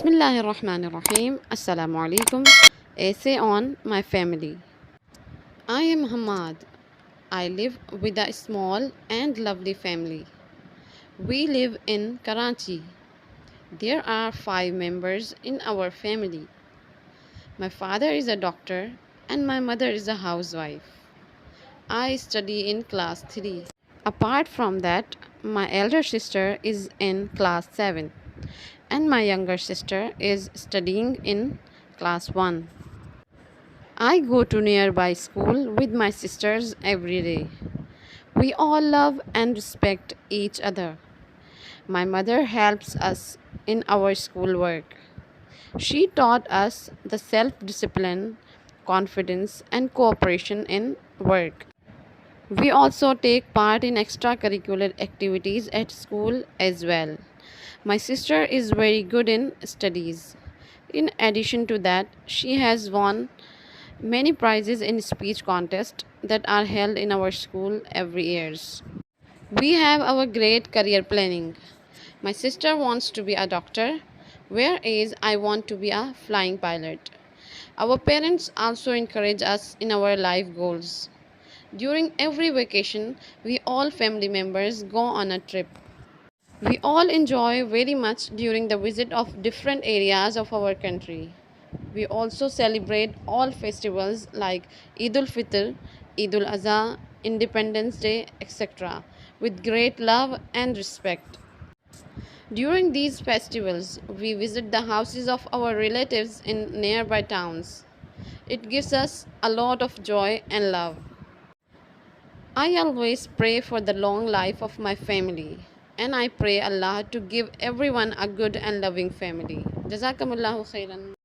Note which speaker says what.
Speaker 1: Bismillahirrahmanirrahim. Assalamu alaikum. Essay on my family. I am Hamad. I live with a small and lovely family. We live in Karachi. There are 5 members in our family. My father is a doctor and my mother is a housewife. I study in class 3. Apart from that, my elder sister is in class 7 and my younger sister is studying in class 1. I go to nearby school with my sisters every day. We all love and respect each other. My mother helps us in our schoolwork. She taught us the self discipline, confidence, and cooperation in work. We also take part in extracurricular activities at school as well. My sister is very good in studies. In addition to that, she has won many prizes in speech contests that are held in our school every year. We have our great career planning. My sister wants to be a doctor, whereas I want to be a flying pilot. Our parents also encourage us in our life goals. During every vacation, we all family members go on a trip. We all enjoy very much during the visit of different areas of our country. We also celebrate all festivals like Eid ul Fitr, Eid ul Adha, Independence Day, etc. with great love and respect. During these festivals, we visit the houses of our relatives in nearby towns. It gives us a lot of joy and love. I always pray for the long life of my family and I pray Allah to give everyone a good and loving family. Jazakumullahu khairan.